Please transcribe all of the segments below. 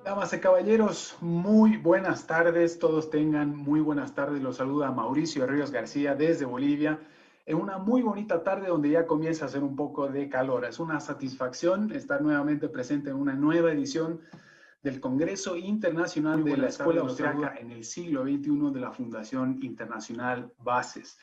Damas y caballeros, muy buenas tardes, todos tengan muy buenas tardes. Los saluda Mauricio Ríos García desde Bolivia, en una muy bonita tarde donde ya comienza a hacer un poco de calor. Es una satisfacción estar nuevamente presente en una nueva edición del Congreso Internacional de la Escuela Austriaca en el siglo XXI de la Fundación Internacional Bases.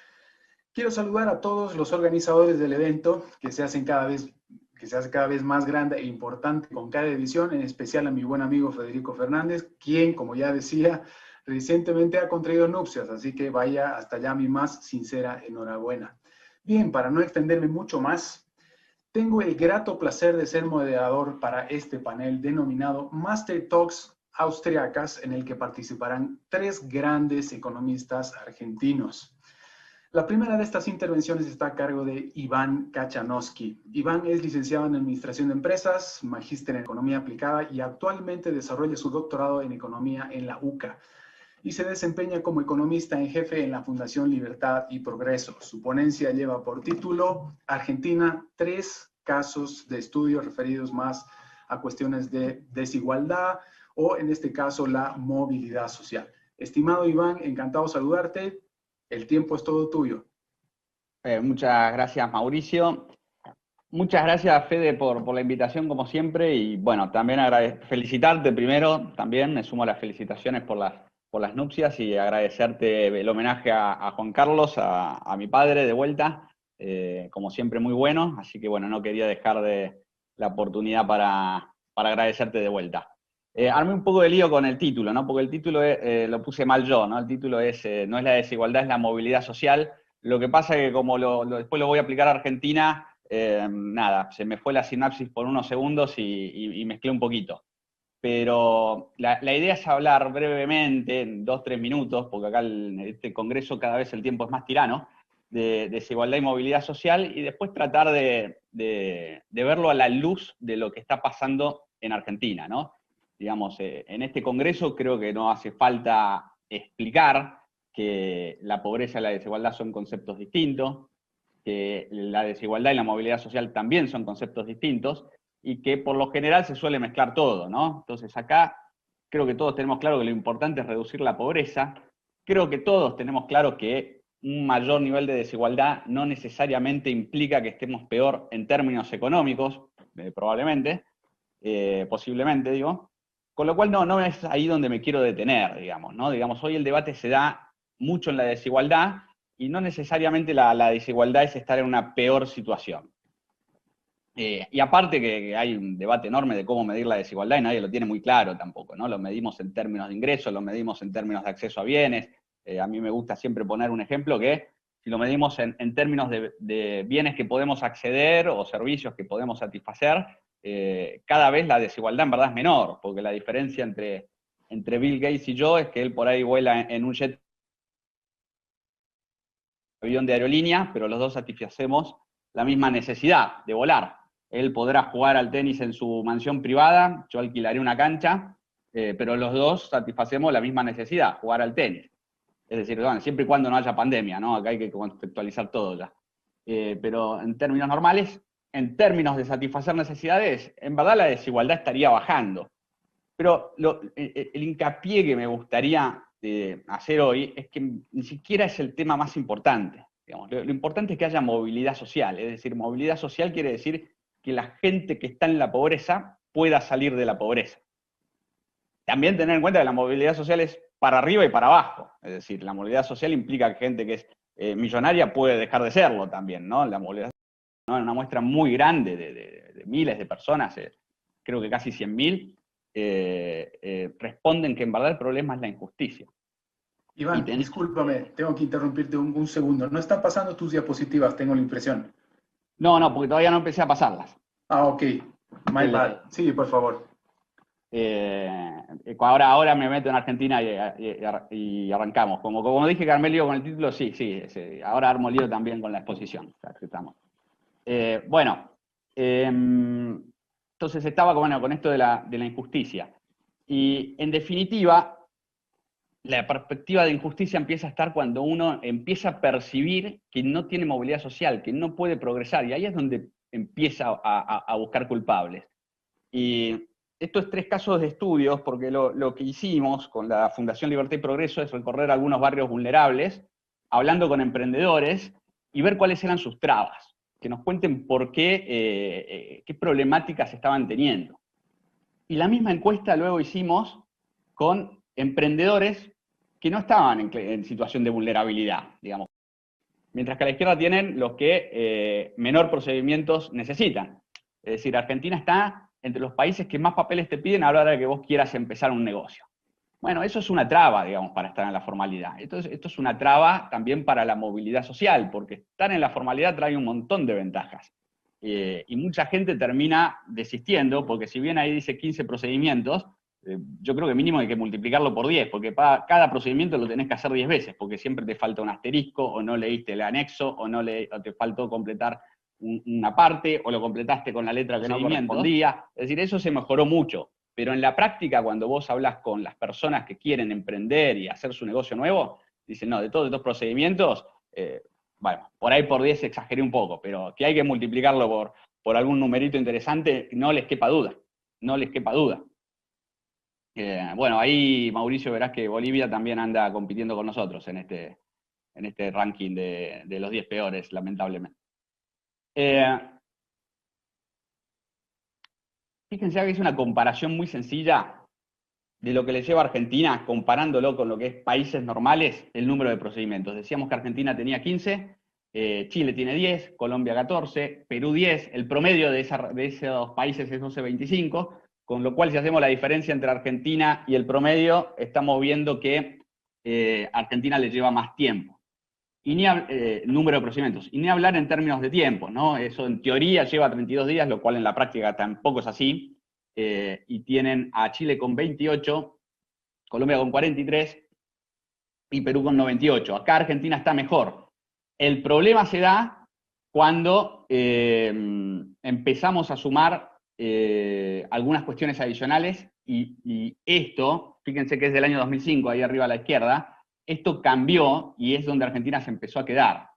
Quiero saludar a todos los organizadores del evento que se hace cada vez más grande e importante con cada edición, en especial a mi buen amigo Federico Fernández, quien, como ya decía, recientemente ha contraído nupcias, así que vaya hasta allá mi más sincera enhorabuena. Bien, para no extenderme mucho más, tengo el grato placer de ser moderador para este panel denominado Master Talks Austriacas, en el que participarán tres grandes economistas argentinos. La primera de estas intervenciones está a cargo de Iván Kachanowski. Iván es licenciado en Administración de Empresas, magíster en Economía Aplicada y actualmente desarrolla su doctorado en Economía en la UCA y se desempeña como economista en jefe en la Fundación Libertad y Progreso. Su ponencia lleva por título Argentina, tres casos de estudio referidos más a cuestiones de desigualdad o, en este caso, la movilidad social. Estimado Iván, encantado de saludarte. El tiempo es todo tuyo. Muchas gracias, Mauricio. Muchas gracias, Fede, por la invitación, como siempre. Y bueno, también felicitarte primero, también me sumo a las felicitaciones por las nupcias y agradecerte el homenaje a Juan Carlos, a mi padre, de vuelta. Como siempre, muy bueno. Así que bueno, no quería dejar la oportunidad para agradecerte de vuelta. Armé un poco de lío con el título, ¿no? Porque el título lo puse mal yo, ¿no? El título no es la desigualdad, es la movilidad social. Lo que pasa es que como después lo voy a aplicar a Argentina, nada, se me fue la sinapsis por unos segundos y mezclé un poquito. Pero la idea es hablar brevemente, en 2 o 3 minutos, porque acá en este congreso cada vez el tiempo es más tirano, de desigualdad y movilidad social, y después tratar de verlo a la luz de lo que está pasando en Argentina, ¿no? Digamos, en este congreso creo que no hace falta explicar que la pobreza y la desigualdad son conceptos distintos, que la desigualdad y la movilidad social también son conceptos distintos, y que por lo general se suele mezclar todo, ¿no? Entonces acá creo que todos tenemos claro que lo importante es reducir la pobreza. Creo que todos tenemos claro que un mayor nivel de desigualdad no necesariamente implica que estemos peor en términos económicos, probablemente, posiblemente, digo. Con lo cual no es ahí donde me quiero detener, digamos, ¿no? Digamos, hoy el debate se da mucho en la desigualdad y no necesariamente la desigualdad es estar en una peor situación. Y aparte que hay un debate enorme de cómo medir la desigualdad y nadie lo tiene muy claro tampoco, ¿no? Lo medimos en términos de ingresos, lo medimos en términos de acceso a bienes. A mí me gusta siempre poner un ejemplo que si lo medimos en términos de bienes que podemos acceder o servicios que podemos satisfacer, cada vez la desigualdad en verdad es menor, porque la diferencia entre Bill Gates y yo es que él por ahí vuela en un jet avión de aerolínea, pero los dos satisfacemos la misma necesidad de volar. Él podrá jugar al tenis en su mansión privada, yo alquilaré una cancha, pero los dos satisfacemos la misma necesidad, jugar al tenis. Es decir, bueno, siempre y cuando no haya pandemia, ¿no? Acá hay que contextualizar todo ya. Pero en términos normales, en términos de satisfacer necesidades, en verdad la desigualdad estaría bajando. Pero el hincapié que me gustaría hacer hoy es que ni siquiera es el tema más importante. Digamos. Lo importante es que haya movilidad social. Es decir, movilidad social quiere decir que la gente que está en la pobreza pueda salir de la pobreza. También tener en cuenta que la movilidad social es para arriba y para abajo. Es decir, la movilidad social implica que gente que es millonaria puede dejar de serlo también, ¿no? La movilidad social, ¿no? Una muestra muy grande de miles de personas, creo que casi 100.000, responden que en verdad el problema es la injusticia. Iván, discúlpame, tengo que interrumpirte un segundo. No están pasando tus diapositivas, tengo la impresión. No, porque todavía no empecé a pasarlas. Ah, ok. My El, bad. Sí, por favor. ahora me meto en Argentina y arrancamos. Como dije que armé lío con el título, sí, ahora armo lío también con la exposición. Estamos. Bueno, entonces estaba con esto de la injusticia. Y en definitiva, la perspectiva de injusticia empieza a estar cuando uno empieza a percibir que no tiene movilidad social, que no puede progresar, y ahí es donde empieza a buscar culpables. Y esto es 3 casos de estudios, porque lo que hicimos con la Fundación Libertad y Progreso es recorrer algunos barrios vulnerables, hablando con emprendedores y ver cuáles eran sus trabas, que nos cuenten por qué problemáticas estaban teniendo. Y la misma encuesta luego hicimos con emprendedores que no estaban en situación de vulnerabilidad, digamos. Mientras que a la izquierda tienen los que menor procedimientos necesitan. Es decir, Argentina está entre los países que más papeles te piden a la hora de que vos quieras empezar un negocio. Bueno, eso es una traba, digamos, para estar en la formalidad. Esto es una traba también para la movilidad social, porque estar en la formalidad trae un montón de ventajas. Y mucha gente termina desistiendo, porque si bien ahí dice 15 procedimientos, yo creo que mínimo hay que multiplicarlo por 10, porque cada procedimiento lo tenés que hacer 10 veces, porque siempre te falta un asterisco, o no leíste el anexo, o te faltó completar una parte, o lo completaste con la letra que no correspondía. Es decir, eso se mejoró mucho. Pero en la práctica, cuando vos hablas con las personas que quieren emprender y hacer su negocio nuevo, dicen, no, de todos estos procedimientos, bueno, por ahí por 10 exageré un poco, pero que hay que multiplicarlo por algún numerito interesante, no les quepa duda, no les quepa duda. Bueno, ahí, Mauricio, verás que Bolivia también anda compitiendo con nosotros en este ranking de los 10 peores, lamentablemente. Fíjense que es una comparación muy sencilla de lo que le lleva a Argentina, comparándolo con lo que es países normales, el número de procedimientos. Decíamos que Argentina tenía 15, Chile tiene 10, Colombia 14, Perú 10, el promedio de esos países es 12,25, con lo cual si hacemos la diferencia entre Argentina y el promedio, estamos viendo que Argentina le lleva más tiempo. Y ni número de procedimientos, y ni hablar en términos de tiempo, ¿no? Eso en teoría lleva 32 días, lo cual en la práctica tampoco es así. Y tienen a Chile con 28, Colombia con 43 y Perú con 98. Acá Argentina está mejor. El problema se da cuando empezamos a sumar algunas cuestiones adicionales y esto, fíjense que es del año 2005, ahí arriba a la izquierda, esto cambió y es donde Argentina se empezó a quedar.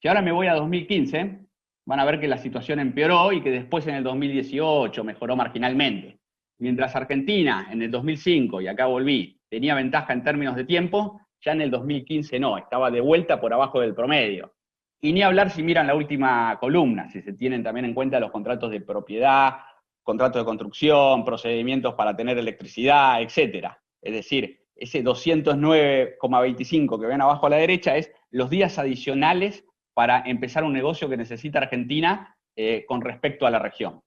Si ahora me voy a 2015, van a ver que la situación empeoró y que después en el 2018 mejoró marginalmente. Mientras Argentina en el 2005, y acá volví, tenía ventaja en términos de tiempo, ya en el 2015 no, estaba de vuelta por abajo del promedio. Y ni hablar si miran la última columna, si se tienen también en cuenta los contratos de propiedad, contratos de construcción, procedimientos para tener electricidad, etc. Es decir, ese 209,25 que ven abajo a la derecha es los días adicionales para empezar un negocio que necesita Argentina con respecto a la región.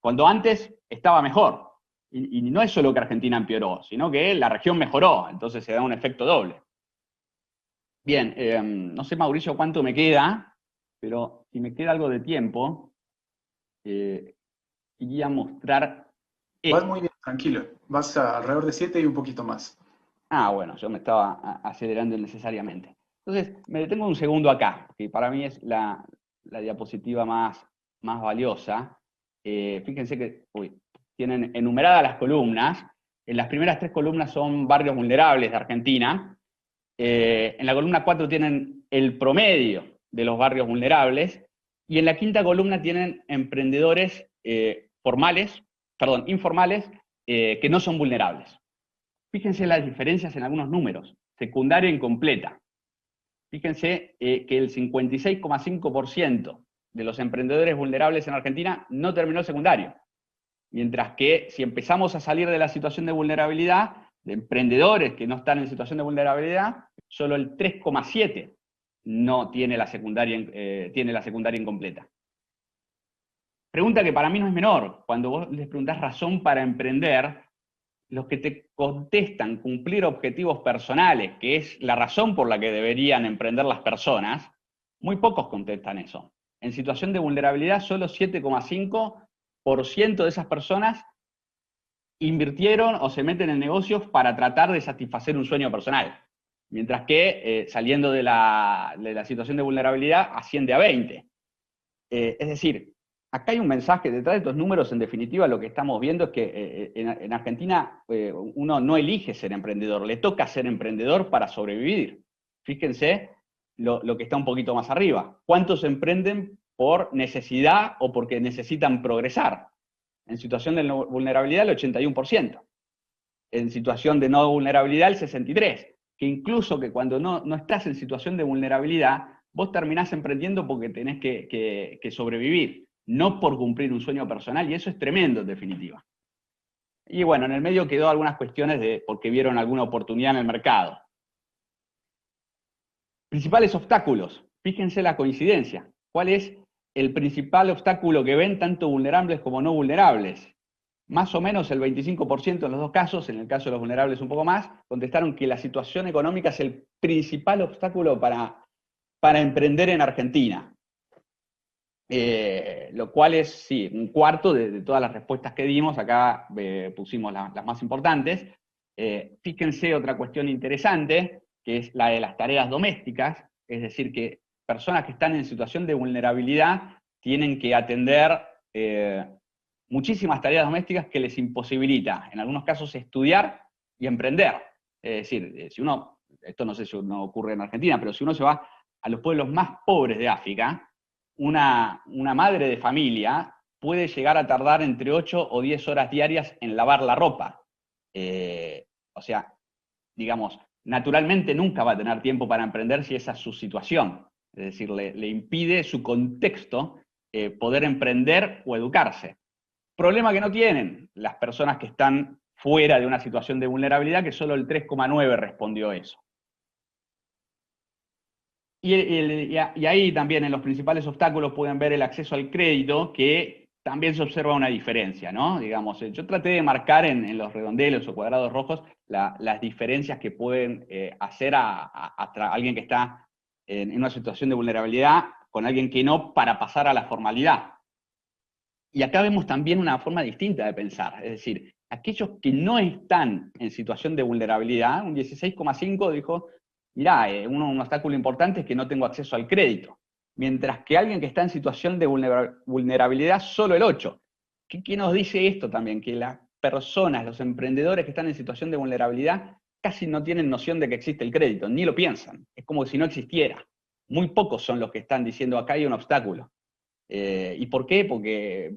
Cuando antes estaba mejor. Y no es solo que Argentina empeoró, sino que la región mejoró, entonces se da un efecto doble. Bien, no sé, Mauricio, cuánto me queda, pero si me queda algo de tiempo, quería mostrar Vas muy bien, tranquilo. Vas alrededor de 7 y un poquito más. Ah, bueno, yo me estaba acelerando innecesariamente. Entonces, me detengo un segundo acá, que para mí es la diapositiva más valiosa. Fíjense que tienen enumeradas las columnas. En las primeras 3 columnas son barrios vulnerables de Argentina. En la columna 4 tienen el promedio de los barrios vulnerables. Y en la quinta columna tienen emprendedores informales, que no son vulnerables. Fíjense las diferencias en algunos números. Secundaria incompleta. Fíjense que el 56,5% de los emprendedores vulnerables en Argentina no terminó el secundario. Mientras que si empezamos a salir de la situación de vulnerabilidad, de emprendedores que no están en situación de vulnerabilidad, solo el 3,7% no tiene la secundaria incompleta. Pregunta que para mí no es menor. Cuando vos les preguntás razón para emprender, los que te contestan cumplir objetivos personales, que es la razón por la que deberían emprender las personas, muy pocos contestan eso. En situación de vulnerabilidad, solo 7,5% de esas personas invirtieron o se meten en negocios para tratar de satisfacer un sueño personal. Mientras que saliendo de la situación de vulnerabilidad asciende a 20%. Es decir, acá hay un mensaje detrás de estos números. En definitiva, lo que estamos viendo es que en Argentina uno no elige ser emprendedor, le toca ser emprendedor para sobrevivir. Fíjense lo que está un poquito más arriba. ¿Cuántos emprenden por necesidad o porque necesitan progresar? En situación de vulnerabilidad, el 81%. En situación de no vulnerabilidad, el 63%. Que incluso que cuando no estás en situación de vulnerabilidad, vos terminás emprendiendo porque tenés que sobrevivir, no por cumplir un sueño personal, y eso es tremendo en definitiva. Y bueno, en el medio quedó algunas cuestiones de porque vieron alguna oportunidad en el mercado. Principales obstáculos. Fíjense la coincidencia. ¿Cuál es el principal obstáculo que ven tanto vulnerables como no vulnerables? Más o menos el 25% en los dos casos, en el caso de los vulnerables un poco más, contestaron que la situación económica es el principal obstáculo para emprender en Argentina. Lo cual es, sí, un cuarto de todas las respuestas que dimos. Acá pusimos las más importantes. Fíjense otra cuestión interesante, que es la de las tareas domésticas, es decir, que personas que están en situación de vulnerabilidad tienen que atender muchísimas tareas domésticas que les imposibilita, en algunos casos, estudiar y emprender. Es decir, si uno, esto no sé si no ocurre en Argentina, pero si uno se va a los pueblos más pobres de África, una madre de familia puede llegar a tardar entre 8 o 10 horas diarias en lavar la ropa. O sea, digamos, naturalmente nunca va a tener tiempo para emprender si esa es su situación. Es decir, le impide su contexto poder emprender o educarse. Problema que no tienen las personas que están fuera de una situación de vulnerabilidad, que solo el 3,9 respondió eso. Y ahí también en los principales obstáculos pueden ver el acceso al crédito, que también se observa una diferencia, ¿no? Digamos, yo traté de marcar en los redondelos o cuadrados rojos las diferencias que pueden hacer a alguien que está en una situación de vulnerabilidad con alguien que no, para pasar a la formalidad. Y acá vemos también una forma distinta de pensar, es decir, aquellos que no están en situación de vulnerabilidad, un 16,5 dijo, mirá, un obstáculo importante es que no tengo acceso al crédito, mientras que alguien que está en situación de vulnerabilidad, solo el 8. ¿Qué nos dice esto también? Que las personas, los emprendedores que están en situación de vulnerabilidad, casi no tienen noción de que existe el crédito, ni lo piensan, es como si no existiera. Muy pocos son los que están diciendo acá hay un obstáculo. ¿Y por qué? Porque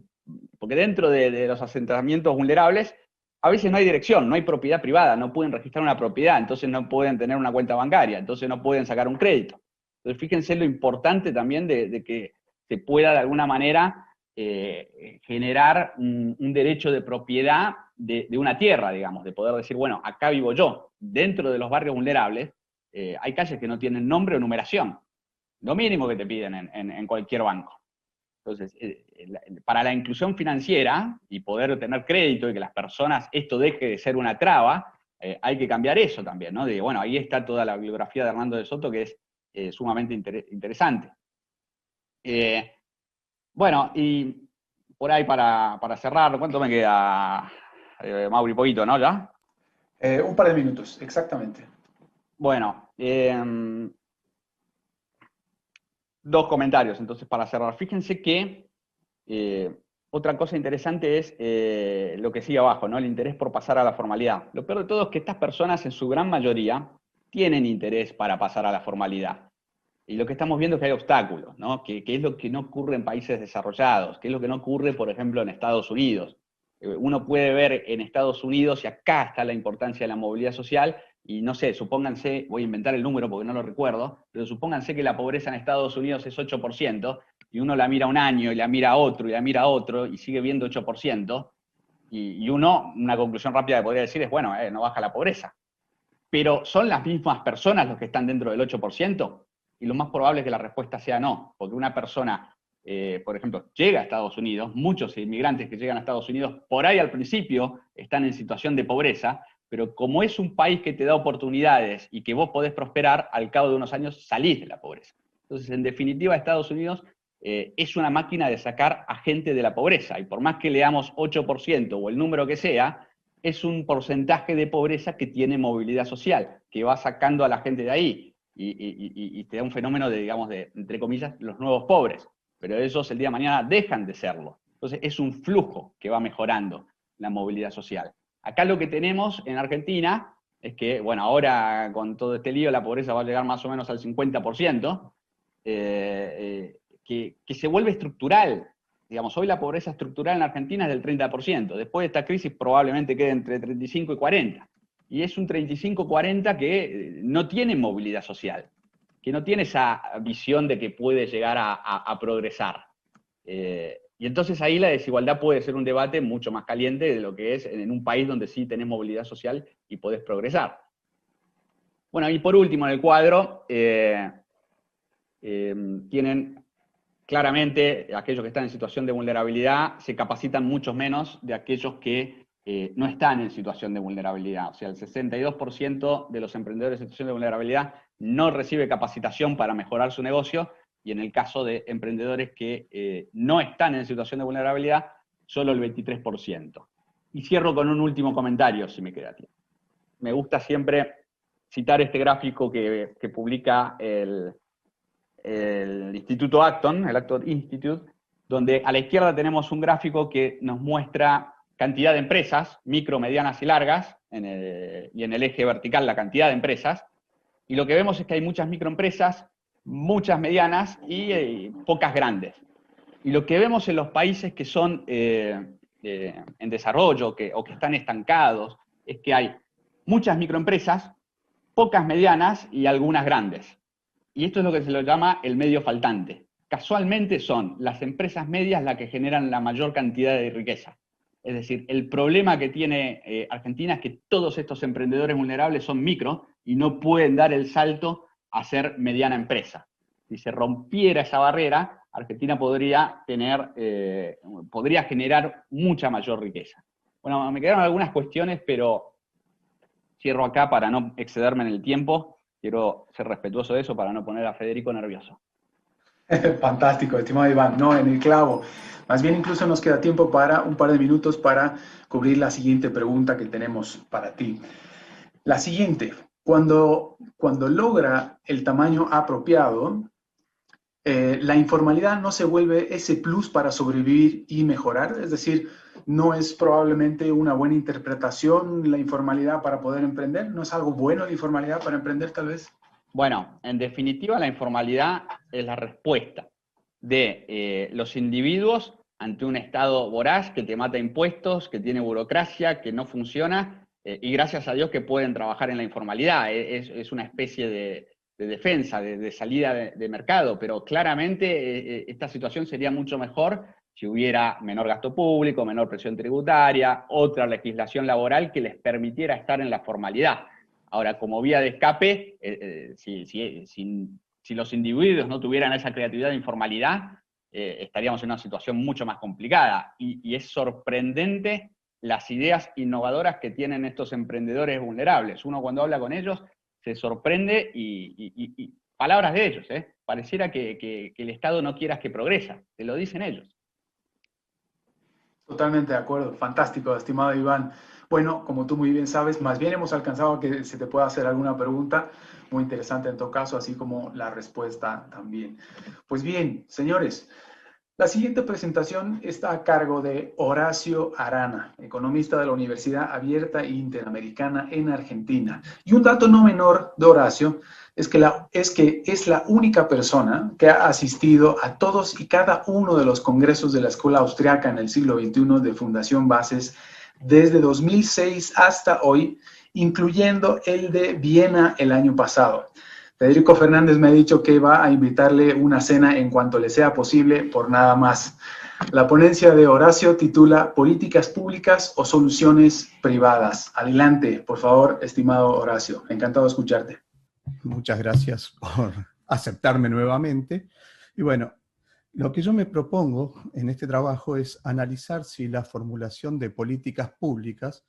dentro de los asentamientos vulnerables a veces no hay dirección, no hay propiedad privada, no pueden registrar una propiedad, entonces no pueden tener una cuenta bancaria, entonces no pueden sacar un crédito. Entonces fíjense lo importante también de que se pueda de alguna manera generar un derecho de propiedad de una tierra, digamos, de poder decir, bueno, acá vivo yo. Dentro de los barrios vulnerables hay calles que no tienen nombre o numeración, lo mínimo que te piden en cualquier banco. Entonces, para la inclusión financiera y poder tener crédito y que las personas, esto deje de ser una traba, hay que cambiar eso también, ¿no? De, bueno, ahí está toda la biografía de Hernando de Soto, que es sumamente interesante. Bueno, y por ahí para cerrar, ¿cuánto me queda, Mauri? Poquito, ¿no? ¿Ya? Un par de minutos, exactamente. Bueno, dos comentarios entonces para cerrar. Fíjense que otra cosa interesante es lo que sigue abajo, ¿no? El interés por pasar a la formalidad. Lo peor de todo es que estas personas, en su gran mayoría, tienen interés para pasar a la formalidad. Y lo que estamos viendo es que hay obstáculos, ¿no? Que es lo que no ocurre en países desarrollados, que es lo que no ocurre, por ejemplo, en Estados Unidos. Uno puede ver en Estados Unidos, y acá está la importancia de la movilidad social, y no sé, supónganse, voy a inventar el número porque no lo recuerdo, pero supónganse que la pobreza en Estados Unidos es 8%, y uno la mira un año, y la mira otro, y la mira otro, y sigue viendo 8%, y uno, una conclusión rápida que podría decir es, bueno, no baja la pobreza. Pero ¿son las mismas personas los que están dentro del 8%? Y lo más probable es que la respuesta sea no, porque una persona, por ejemplo, llega a Estados Unidos, muchos inmigrantes que llegan a Estados Unidos, por ahí al principio están en situación de pobreza, pero como es un país que te da oportunidades y que vos podés prosperar, al cabo de unos años salís de la pobreza. Entonces, en definitiva, Estados Unidos es una máquina de sacar a gente de la pobreza, y por más que leamos 8% o el número que sea, es un porcentaje de pobreza que tiene movilidad social, que va sacando a la gente de ahí, y te da un fenómeno de, digamos, de, entre comillas, los nuevos pobres, pero esos el día de mañana dejan de serlo. Entonces es un flujo que va mejorando la movilidad social. Acá lo que tenemos en Argentina es que, bueno, ahora con todo este lío la pobreza va a llegar más o menos al 50%, que se vuelve estructural. digamos, hoy la pobreza estructural en Argentina es del 30%. Después de esta crisis probablemente quede entre 35 y 40. Y es un 35-40 que no tiene movilidad social, que no tiene esa visión de que puede llegar a progresar. Y entonces ahí la desigualdad puede ser un debate mucho más caliente de lo que es en un país donde sí tenés movilidad social y podés progresar. Bueno, y por último en el cuadro tienen claramente aquellos que están en situación de vulnerabilidad se capacitan mucho menos de aquellos que no están en situación de vulnerabilidad. O sea, el 62% de los emprendedores en situación de vulnerabilidad no recibe capacitación para mejorar su negocio, y en el caso de emprendedores que no están en situación de vulnerabilidad, solo el 23%. Y cierro con un último comentario, si me queda tiempo. Me gusta siempre citar este gráfico que publica el Instituto Acton, el Acton Institute, donde a la izquierda tenemos un gráfico que nos muestra cantidad de empresas, micro, medianas y largas, y en el eje vertical la cantidad de empresas, y lo que vemos es que hay muchas microempresas, muchas medianas y pocas grandes. Y lo que vemos en los países que son en desarrollo o que están estancados es que hay muchas microempresas, pocas medianas y algunas grandes. Y esto es lo que se lo llama el medio faltante. Casualmente son las empresas medias las que generan la mayor cantidad de riqueza. Es decir, el problema que tiene Argentina es que todos estos emprendedores vulnerables son micro y no pueden dar el salto a ser mediana empresa. Si se rompiera esa barrera, Argentina podría generar mucha mayor riqueza. Bueno, me quedaron algunas cuestiones, pero cierro acá para no excederme en el tiempo. Quiero ser respetuoso de eso para no poner a Federico nervioso. Fantástico, estimado Iván, no, en el clavo. Más bien incluso nos queda tiempo para un par de minutos para cubrir la siguiente pregunta que tenemos para ti. La siguiente, cuando logra el tamaño apropiado, la informalidad no se vuelve ese plus para sobrevivir y mejorar, es decir, no es probablemente una buena interpretación la informalidad para poder emprender, no es algo bueno la informalidad para emprender tal vez. Bueno, en definitiva la informalidad es la respuesta de los individuos ante un Estado voraz que te mata impuestos, que tiene burocracia, que no funciona, y gracias a Dios que pueden trabajar en la informalidad. Es una especie de defensa, de salida de mercado, pero claramente esta situación sería mucho mejor si hubiera menor gasto público, menor presión tributaria, otra legislación laboral que les permitiera estar en la formalidad. Ahora, como vía de escape, si los individuos no tuvieran esa creatividad de informalidad, estaríamos en una situación mucho más complicada. Y es sorprendente las ideas innovadoras que tienen estos emprendedores vulnerables. Uno cuando habla con ellos se sorprende y palabras de ellos, pareciera que el Estado no quiera que progresa, te lo dicen ellos. Totalmente de acuerdo, fantástico, estimado Iván. Bueno, como tú muy bien sabes, más bien hemos alcanzado a que se te pueda hacer alguna pregunta muy interesante en todo caso, así como la respuesta también. Pues bien, señores, la siguiente presentación está a cargo de Horacio Arana, economista de la Universidad Abierta e Interamericana en Argentina. Y un dato no menor de Horacio es que es la única persona que ha asistido a todos y cada uno de los congresos de la Escuela Austriaca en el siglo XXI de Fundación Bases desde 2006 hasta hoy, incluyendo el de Viena el año pasado. Federico Fernández me ha dicho que va a invitarle una cena en cuanto le sea posible, por nada más. La ponencia de Horacio titula Políticas públicas o soluciones privadas. Adelante, por favor, estimado Horacio. Encantado de escucharte. Muchas gracias por aceptarme nuevamente. Y bueno, lo que yo me propongo en este trabajo es analizar si la formulación de políticas públicas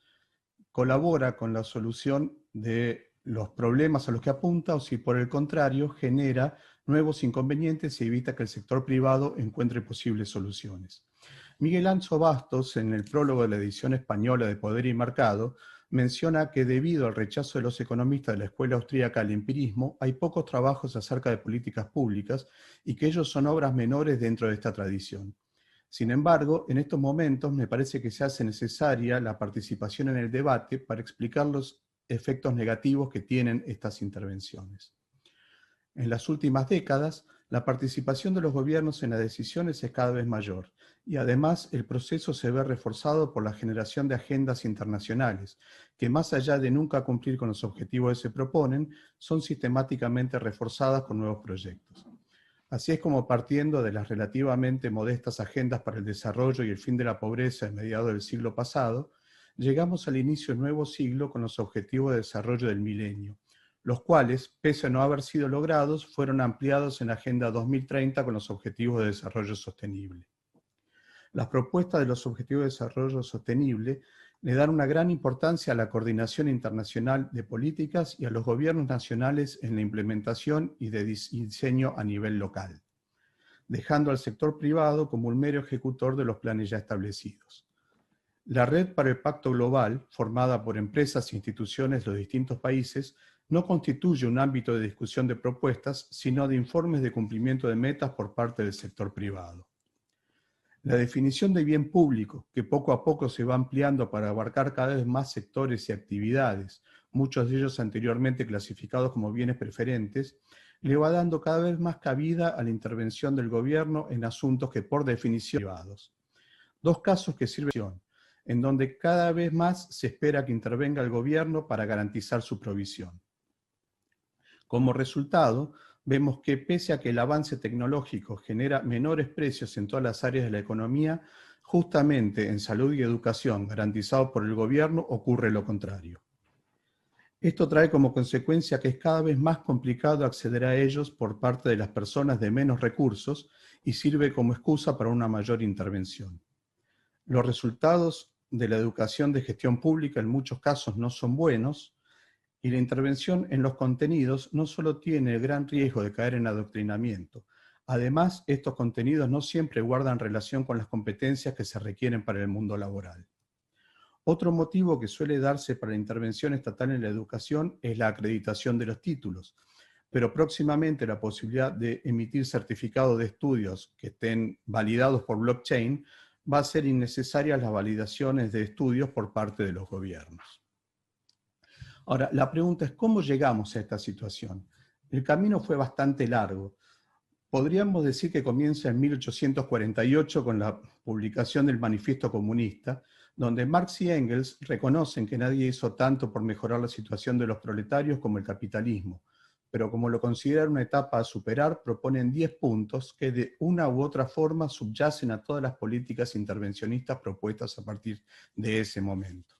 colabora con la solución de los problemas a los que apunta o si por el contrario genera nuevos inconvenientes y evita que el sector privado encuentre posibles soluciones. Miguel Anso Bastos, en el prólogo de la edición española de Poder y Mercado, menciona que debido al rechazo de los economistas de la escuela austríaca al empirismo, hay pocos trabajos acerca de políticas públicas y que ellos son obras menores dentro de esta tradición. Sin embargo, en estos momentos me parece que se hace necesaria la participación en el debate para explicar los efectos negativos que tienen estas intervenciones. En las últimas décadas, La participación de los gobiernos en las decisiones es cada vez mayor y además el proceso se ve reforzado por la generación de agendas internacionales que, más allá de nunca cumplir con los objetivos que se proponen, son sistemáticamente reforzadas con nuevos proyectos. Así es como, partiendo de las relativamente modestas agendas para el desarrollo y el fin de la pobreza en mediados del siglo pasado, llegamos al inicio del nuevo siglo con los Objetivos de Desarrollo del Milenio, los cuales, pese a no haber sido logrados, fueron ampliados en la Agenda 2030 con los Objetivos de Desarrollo Sostenible. Las propuestas de los Objetivos de Desarrollo Sostenible le dan una gran importancia a la coordinación internacional de políticas y a los gobiernos nacionales en la implementación y de diseño a nivel local, dejando al sector privado como un mero ejecutor de los planes ya establecidos. La Red para el Pacto Global, formada por empresas e instituciones de los distintos países, no constituye un ámbito de discusión de propuestas, sino de informes de cumplimiento de metas por parte del sector privado. La definición de bien público, que poco a poco se va ampliando para abarcar cada vez más sectores y actividades, muchos de ellos anteriormente clasificados como bienes preferentes, le va dando cada vez más cabida a la intervención del gobierno en asuntos que por definición son privados. Dos casos que sirven en donde cada vez más se espera que intervenga el gobierno para garantizar su provisión. Como resultado, vemos que pese a que el avance tecnológico genera menores precios en todas las áreas de la economía, justamente en salud y educación garantizados por el gobierno ocurre lo contrario. Esto trae como consecuencia que es cada vez más complicado acceder a ellos por parte de las personas de menos recursos y sirve como excusa para una mayor intervención. Los resultados de la educación de gestión pública en muchos casos no son buenos, y la intervención en los contenidos no solo tiene el gran riesgo de caer en adoctrinamiento, además estos contenidos no siempre guardan relación con las competencias que se requieren para el mundo laboral. Otro motivo que suele darse para la intervención estatal en la educación es la acreditación de los títulos, pero próximamente la posibilidad de emitir certificados de estudios que estén validados por blockchain va a ser innecesarias las validaciones de estudios por parte de los gobiernos. Ahora, la pregunta es, ¿cómo llegamos a esta situación? El camino fue bastante largo. Podríamos decir que comienza en 1848 con la publicación del Manifiesto Comunista, donde Marx y Engels reconocen que nadie hizo tanto por mejorar la situación de los proletarios como el capitalismo, pero como lo consideran una etapa a superar, proponen 10 puntos que de una u otra forma subyacen a todas las políticas intervencionistas propuestas a partir de ese momento.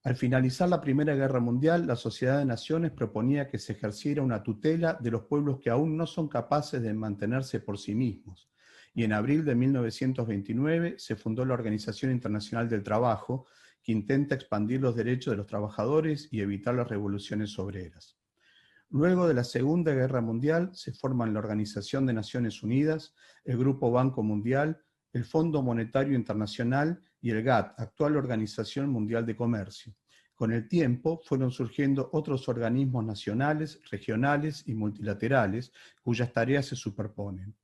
Al finalizar la Primera Guerra Mundial, la Sociedad de Naciones proponía que se ejerciera una tutela de los pueblos que aún no son capaces de mantenerse por sí mismos. Y en abril de 1929 se fundó la Organización Internacional del Trabajo, que intenta expandir los derechos de los trabajadores y evitar las revoluciones obreras. Luego de la Segunda Guerra Mundial se forman la Organización de Naciones Unidas, el Grupo Banco Mundial, el Fondo Monetario Internacional y el GATT, actual Organización Mundial de Comercio. Con el tiempo fueron surgiendo otros organismos nacionales, regionales y multilaterales cuyas tareas se superponen.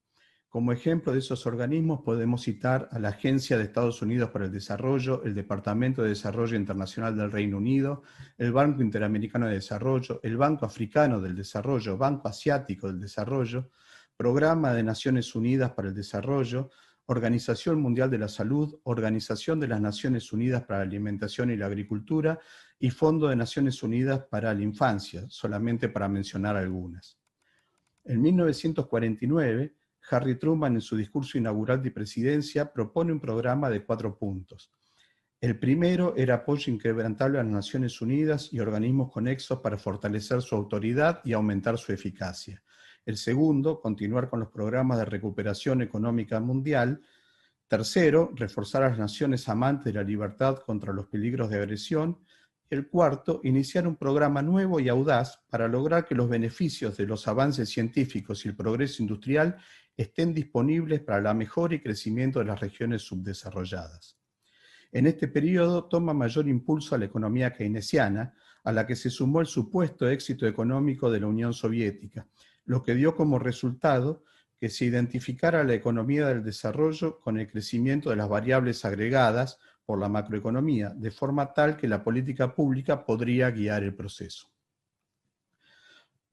Como ejemplo de esos organismos podemos citar a la Agencia de Estados Unidos para el Desarrollo, el Departamento de Desarrollo Internacional del Reino Unido, el Banco Interamericano de Desarrollo, el Banco Africano del Desarrollo, Banco Asiático del Desarrollo, Programa de Naciones Unidas para el Desarrollo, Organización Mundial de la Salud, Organización de las Naciones Unidas para la Alimentación y la Agricultura y Fondo de Naciones Unidas para la Infancia, solamente para mencionar algunas. En 1949, Harry Truman, en su discurso inaugural de presidencia, propone un programa de 4 puntos. El primero era apoyo inquebrantable a las Naciones Unidas y organismos conexos para fortalecer su autoridad y aumentar su eficacia. El segundo, continuar con los programas de recuperación económica mundial. Tercero, reforzar a las naciones amantes de la libertad contra los peligros de agresión. El cuarto, iniciar un programa nuevo y audaz para lograr que los beneficios de los avances científicos y el progreso industrial estén disponibles para la mejora y crecimiento de las regiones subdesarrolladas. En este periodo toma mayor impulso a la economía keynesiana, a la que se sumó el supuesto éxito económico de la Unión Soviética, lo que dio como resultado que se identificara la economía del desarrollo con el crecimiento de las variables agregadas por la macroeconomía, de forma tal que la política pública podría guiar el proceso.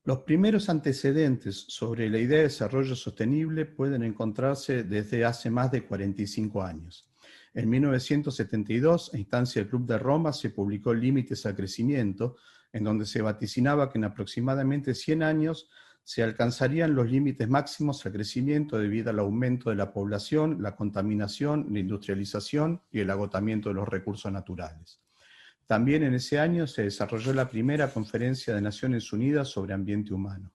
Los primeros antecedentes sobre la idea de desarrollo sostenible pueden encontrarse desde hace más de 45 años. En 1972, a instancia del Club de Roma, se publicó Límites al Crecimiento, en donde se vaticinaba que en aproximadamente 100 años se alcanzarían los límites máximos al crecimiento debido al aumento de la población, la contaminación, la industrialización y el agotamiento de los recursos naturales. También en ese año se desarrolló la primera Conferencia de Naciones Unidas sobre Ambiente Humano.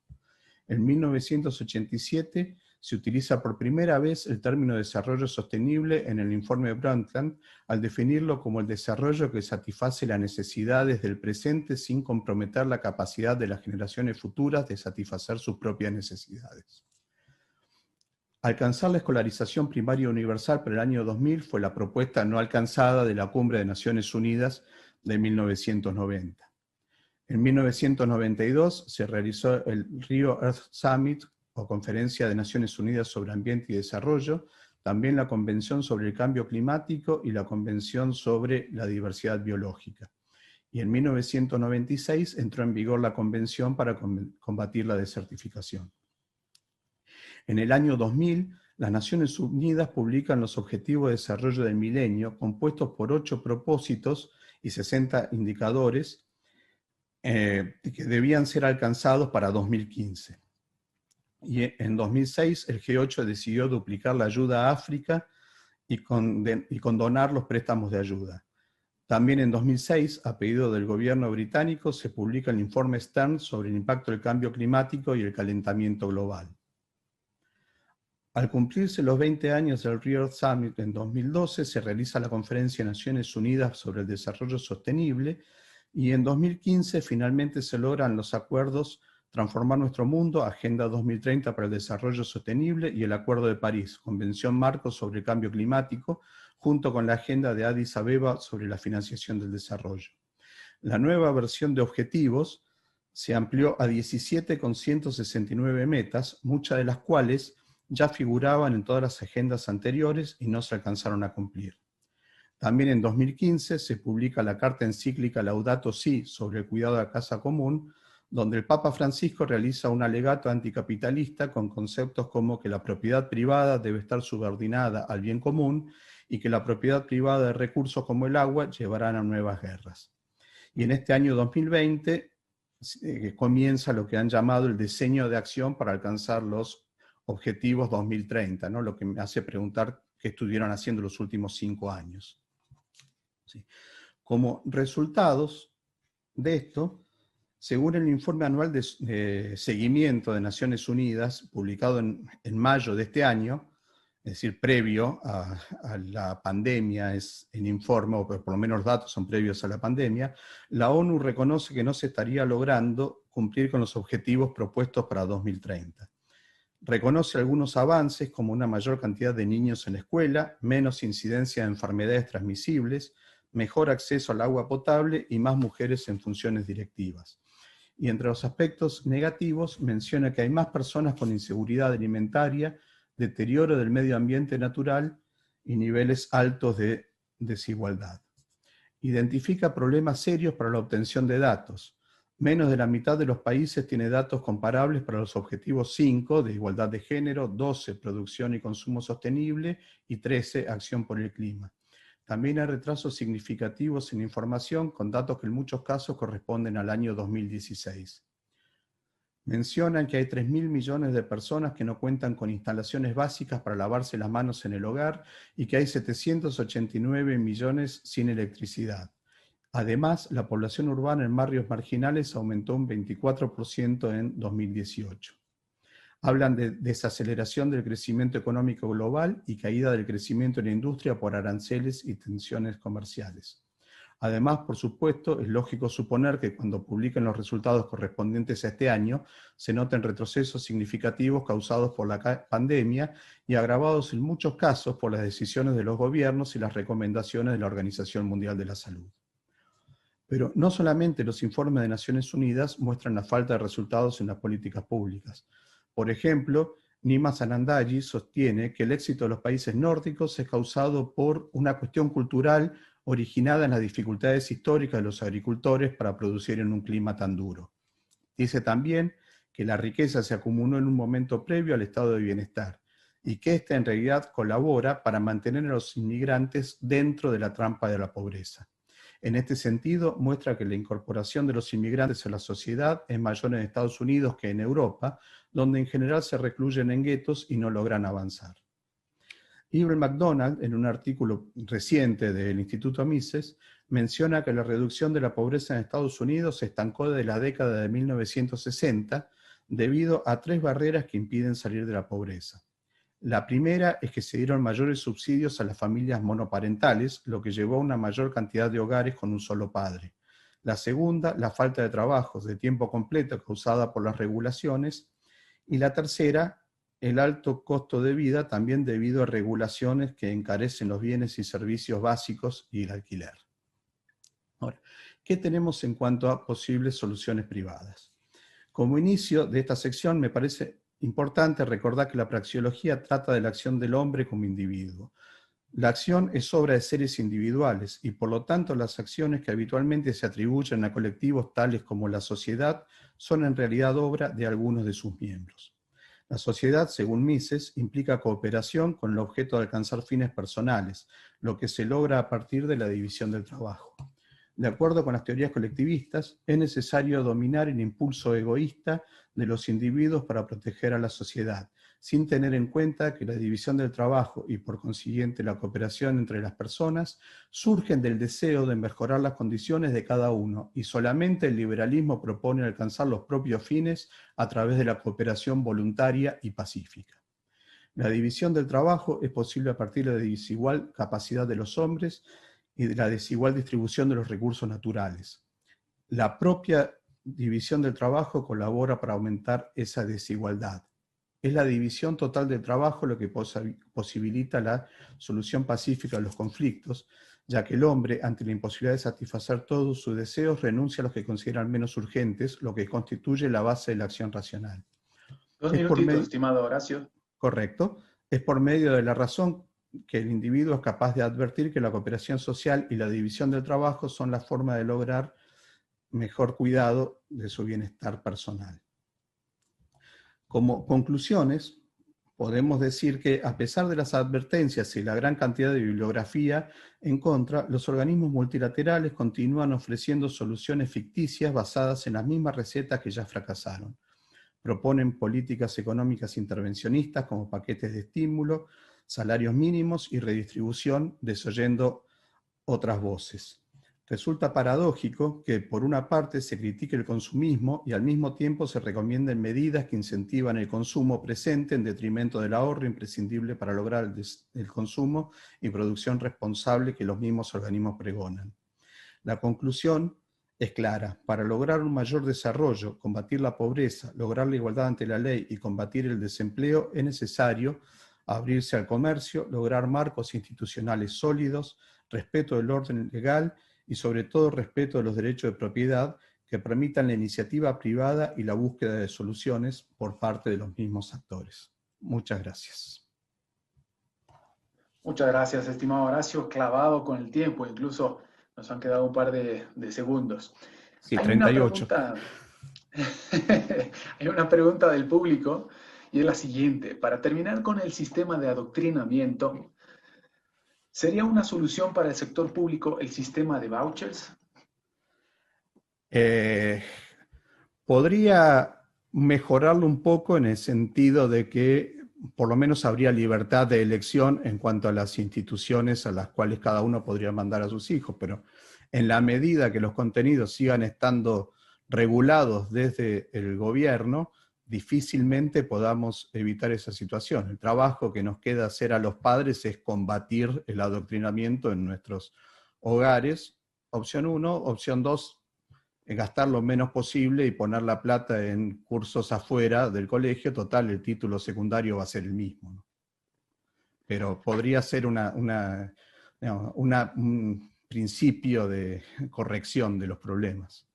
En 1987 se utiliza por primera vez el término desarrollo sostenible en el informe Brundtland al definirlo como el desarrollo que satisface las necesidades del presente sin comprometer la capacidad de las generaciones futuras de satisfacer sus propias necesidades. Alcanzar la escolarización primaria universal para el año 2000 fue la propuesta no alcanzada de la Cumbre de Naciones Unidas de 1990. En 1992 se realizó el Rio Earth Summit, o Conferencia de Naciones Unidas sobre Ambiente y Desarrollo, también la Convención sobre el Cambio Climático y la Convención sobre la Diversidad Biológica. Y en 1996 entró en vigor la Convención para combatir la desertificación. En el año 2000, las Naciones Unidas publican los Objetivos de Desarrollo del Milenio, compuestos por 8 propósitos y 60 indicadores que debían ser alcanzados para 2015. Y en 2006 el G8 decidió duplicar la ayuda a África y condonar los préstamos de ayuda. También en 2006, a pedido del gobierno británico, se publica el informe Stern sobre el impacto del cambio climático y el calentamiento global. Al cumplirse los 20 años del Rio Earth Summit en 2012, se realiza la Conferencia de Naciones Unidas sobre el Desarrollo Sostenible y en 2015 finalmente se logran los acuerdos Transformar Nuestro Mundo, Agenda 2030 para el Desarrollo Sostenible y el Acuerdo de París, Convención Marco sobre el Cambio Climático, junto con la Agenda de Addis Abeba sobre la financiación del desarrollo. La nueva versión de objetivos se amplió a 17 con 169 metas, muchas de las cuales ya figuraban en todas las agendas anteriores y no se alcanzaron a cumplir. También en 2015 se publica la carta encíclica Laudato Si sobre el cuidado de la casa común, donde el Papa Francisco realiza un alegato anticapitalista con conceptos como que la propiedad privada debe estar subordinada al bien común y que la propiedad privada de recursos como el agua llevarán a nuevas guerras. Y en este año 2020 comienza lo que han llamado el diseño de acción para alcanzar los objetivos 2030, ¿no? Lo que me hace preguntar qué estuvieron haciendo los últimos 5 años. Sí. Como resultados de esto, según el informe anual de seguimiento de Naciones Unidas, publicado en mayo de este año, es decir, previo a la pandemia, es el informe, o por lo menos los datos son previos a la pandemia, la ONU reconoce que no se estaría logrando cumplir con los objetivos propuestos para 2030. Reconoce algunos avances como una mayor cantidad de niños en la escuela, menos incidencia de enfermedades transmisibles, mejor acceso al agua potable y más mujeres en funciones directivas. Y entre los aspectos negativos menciona que hay más personas con inseguridad alimentaria, deterioro del medio ambiente natural y niveles altos de desigualdad. Identifica problemas serios para la obtención de datos. Menos de la mitad de los países tiene datos comparables para los objetivos 5 de igualdad de género, 12 producción y consumo sostenible y 13 acción por el clima. También hay retrasos significativos en información con datos que en muchos casos corresponden al año 2016. Mencionan que hay 3.000 millones de personas que no cuentan con instalaciones básicas para lavarse las manos en el hogar y que hay 789 millones sin electricidad. Además, la población urbana en barrios marginales aumentó un 24% en 2018. Hablan de desaceleración del crecimiento económico global y caída del crecimiento en la industria por aranceles y tensiones comerciales. Además, por supuesto, es lógico suponer que cuando publiquen los resultados correspondientes a este año, se noten retrocesos significativos causados por la pandemia y agravados en muchos casos por las decisiones de los gobiernos y las recomendaciones de la Organización Mundial de la Salud. Pero no solamente los informes de Naciones Unidas muestran la falta de resultados en las políticas públicas. Por ejemplo, Nima Sanandaji sostiene que el éxito de los países nórdicos es causado por una cuestión cultural originada en las dificultades históricas de los agricultores para producir en un clima tan duro. Dice también que la riqueza se acumuló en un momento previo al estado de bienestar y que ésta en realidad colabora para mantener a los inmigrantes dentro de la trampa de la pobreza. En este sentido, muestra que la incorporación de los inmigrantes a la sociedad es mayor en Estados Unidos que en Europa, donde en general se recluyen en guetos y no logran avanzar. Ibrahim McDonald, en un artículo reciente del Instituto Mises, menciona que la reducción de la pobreza en Estados Unidos se estancó desde la década de 1960 debido a 3 barreras que impiden salir de la pobreza. La primera es que se dieron mayores subsidios a las familias monoparentales, lo que llevó a una mayor cantidad de hogares con un solo padre. La segunda, la falta de trabajos de tiempo completo causada por las regulaciones. Y la tercera, el alto costo de vida, también debido a regulaciones que encarecen los bienes y servicios básicos y el alquiler. Ahora, ¿qué tenemos en cuanto a posibles soluciones privadas? Como inicio de esta sección, me parece importante recordar que la praxeología trata de la acción del hombre como individuo. La acción es obra de seres individuales y por lo tanto las acciones que habitualmente se atribuyen a colectivos tales como la sociedad son en realidad obra de algunos de sus miembros. La sociedad, según Mises, implica cooperación con el objeto de alcanzar fines personales, lo que se logra a partir de la división del trabajo. De acuerdo con las teorías colectivistas, es necesario dominar el impulso egoísta de los individuos para proteger a la sociedad, sin tener en cuenta que la división del trabajo y por consiguiente la cooperación entre las personas surgen del deseo de mejorar las condiciones de cada uno y solamente el liberalismo propone alcanzar los propios fines a través de la cooperación voluntaria y pacífica. La división del trabajo es posible a partir de la desigual capacidad de los hombres y de la desigual distribución de los recursos naturales. La propia división del trabajo colabora para aumentar esa desigualdad. Es la división total del trabajo lo que posibilita la solución pacífica de los conflictos, ya que el hombre, ante la imposibilidad de satisfacer todos sus deseos, renuncia a los que consideran menos urgentes, lo que constituye la base de la acción racional. 2 minutitos, estimado Horacio. Correcto. Es por medio de la razón que el individuo es capaz de advertir que la cooperación social y la división del trabajo son la forma de lograr mejor cuidado de su bienestar personal. Como conclusiones, podemos decir que a pesar de las advertencias y la gran cantidad de bibliografía en contra, los organismos multilaterales continúan ofreciendo soluciones ficticias basadas en las mismas recetas que ya fracasaron. Proponen políticas económicas intervencionistas como paquetes de estímulo, salarios mínimos y redistribución, desoyendo otras voces. Resulta paradójico que por una parte se critique el consumismo y al mismo tiempo se recomienden medidas que incentivan el consumo presente en detrimento del ahorro imprescindible para lograr el consumo y producción responsable que los mismos organismos pregonan. La conclusión es clara: para lograr un mayor desarrollo, combatir la pobreza, lograr la igualdad ante la ley y combatir el desempleo, es necesario abrirse al comercio, lograr marcos institucionales sólidos, respeto del orden legal y sobre todo respeto de los derechos de propiedad que permitan la iniciativa privada y la búsqueda de soluciones por parte de los mismos actores. Muchas gracias. Muchas gracias, estimado Horacio, clavado con el tiempo, incluso nos han quedado un par de segundos. Sí, Hay 38. Hay una pregunta del público y es la siguiente. Para terminar con el sistema de adoctrinamiento, ¿sería una solución para el sector público el sistema de vouchers? Podría mejorarlo un poco en el sentido de que por lo menos habría libertad de elección en cuanto a las instituciones a las cuales cada uno podría mandar a sus hijos, pero en la medida que los contenidos sigan estando regulados desde el gobierno, difícilmente podamos evitar esa situación. El trabajo que nos queda hacer a los padres es combatir el adoctrinamiento en nuestros hogares. Opción 1. Opción 2, gastar lo menos posible y poner la plata en cursos afuera del colegio. Total, el título secundario va a ser el mismo, ¿no? Pero podría ser un principio de corrección de los problemas.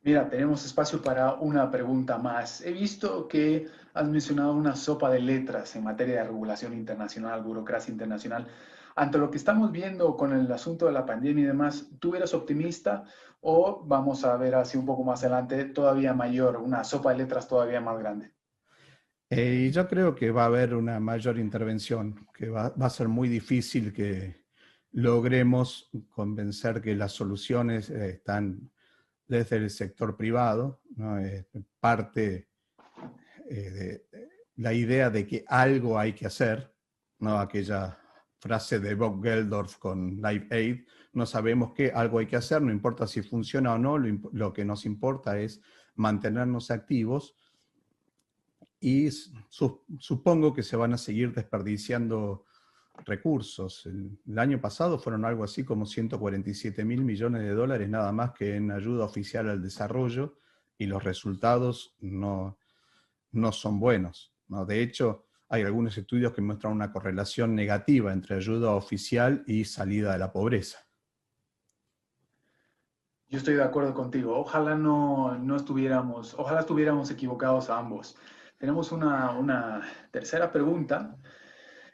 Mira, tenemos espacio para una pregunta más. He visto que has mencionado una sopa de letras en materia de regulación internacional, burocracia internacional. Ante lo que estamos viendo con el asunto de la pandemia y demás, ¿tú eres optimista o vamos a ver así un poco más adelante todavía mayor, una sopa de letras todavía más grande? Y yo creo que va a haber una mayor intervención, que va a ser muy difícil que logremos convencer que las soluciones están desde el sector privado, ¿no? Parte de la idea de que algo hay que hacer, ¿no? Aquella frase de Bob Geldorf con Live Aid, no sabemos qué, algo hay que hacer, no importa si funciona o no, lo que nos importa es mantenernos activos y supongo que se van a seguir desperdiciando recursos. El año pasado fueron algo así como 147.000 millones de dólares nada más que en ayuda oficial al desarrollo y los resultados no son buenos, ¿no? De hecho, hay algunos estudios que muestran una correlación negativa entre ayuda oficial y salida de la pobreza. Yo estoy de acuerdo contigo. Ojalá no estuviéramos, ojalá estuviéramos equivocados a ambos. Tenemos una tercera pregunta.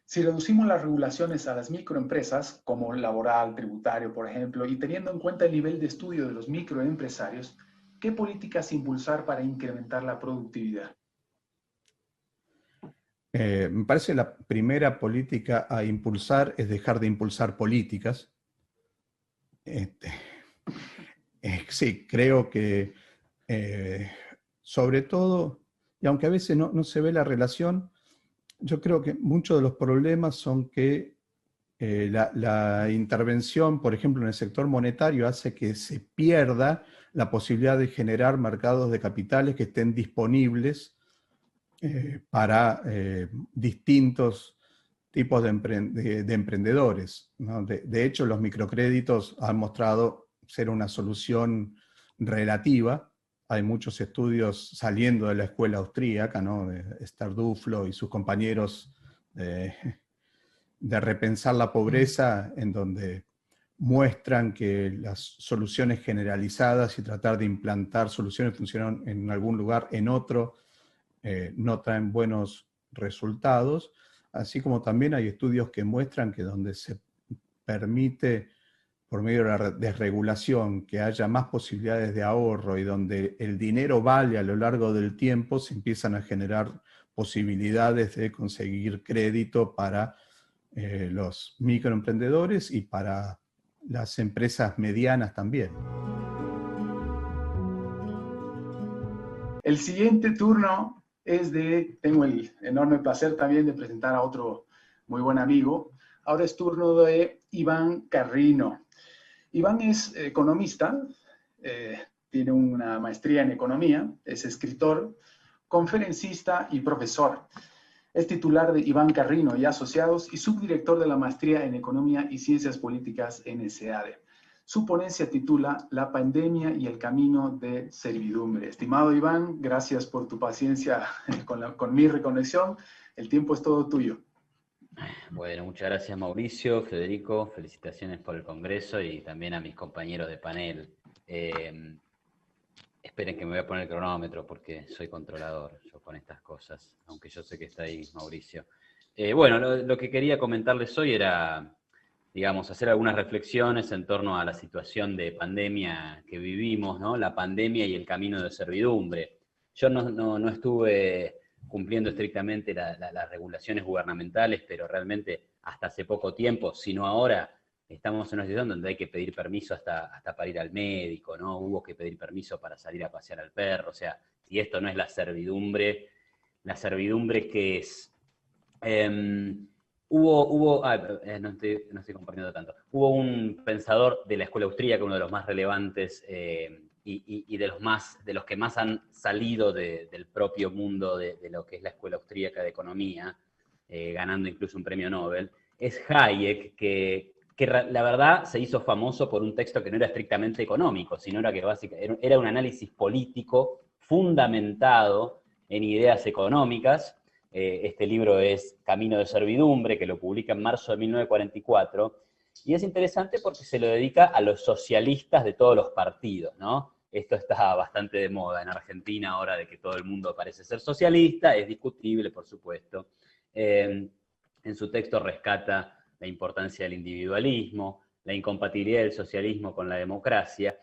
Si reducimos las regulaciones a las microempresas, como laboral, tributario, por ejemplo, y teniendo en cuenta el nivel de estudio de los microempresarios, ¿qué políticas impulsar para incrementar la productividad? Me parece que la primera política a impulsar es dejar de impulsar políticas. Sí, creo que sobre todo, y aunque a veces no se ve la relación, yo creo que muchos de los problemas son que la intervención, por ejemplo, en el sector monetario hace que se pierda la posibilidad de generar mercados de capitales que estén disponibles para distintos tipos de emprendedores, ¿no? De hecho, los microcréditos han mostrado ser una solución relativa. Hay muchos estudios saliendo de la escuela austríaca, ¿no? De Esther Duflo y sus compañeros de repensar la pobreza, en donde muestran que las soluciones generalizadas y tratar de implantar soluciones que funcionan en algún lugar, en otro, no traen buenos resultados, así como también hay estudios que muestran que donde se permite, por medio de la desregulación, que haya más posibilidades de ahorro y donde el dinero vale a lo largo del tiempo, se empiezan a generar posibilidades de conseguir crédito para los microemprendedores y para las empresas medianas también. El siguiente turno tengo el enorme placer también de presentar a otro muy buen amigo. Ahora es turno de Iván Carrino. Iván es economista, tiene una maestría en economía, es escritor, conferencista y profesor. Es titular de Iván Carrino y Asociados y subdirector de la maestría en Economía y Ciencias Políticas en SEADE. Su ponencia titula La pandemia y el camino de servidumbre. Estimado Iván, gracias por tu paciencia con mi reconexión. El tiempo es todo tuyo. Bueno, muchas gracias Mauricio, Federico, felicitaciones por el Congreso y también a mis compañeros de panel. Esperen que me voy a poner el cronómetro porque soy controlador yo con estas cosas, aunque yo sé que está ahí Mauricio. Bueno, lo que quería comentarles hoy era, digamos, hacer algunas reflexiones en torno a la situación de pandemia que vivimos, ¿no? La pandemia y el camino de servidumbre. Yo no estuve cumpliendo estrictamente las regulaciones gubernamentales, pero realmente hasta hace poco tiempo, sino ahora, estamos en una situación donde hay que pedir permiso hasta para ir al médico, ¿no? Hubo que pedir permiso para salir a pasear al perro, o sea, si esto no es la servidumbre que es... no estoy compartiendo tanto. Hubo un pensador de la escuela austríaca, uno de los más relevantes y de los que más han salido del propio mundo de lo que es la escuela austríaca de economía, ganando incluso un premio Nobel, es Hayek, que la verdad se hizo famoso por un texto que no era estrictamente económico, sino era un análisis político fundamentado en ideas económicas. Este libro es Camino de servidumbre, que lo publica en marzo de 1944, y es interesante porque se lo dedica a los socialistas de todos los partidos, ¿no? esto está bastante de moda en Argentina ahora de que todo el mundo parece ser socialista, es discutible, por supuesto. En su texto rescata la importancia del individualismo, la incompatibilidad del socialismo con la democracia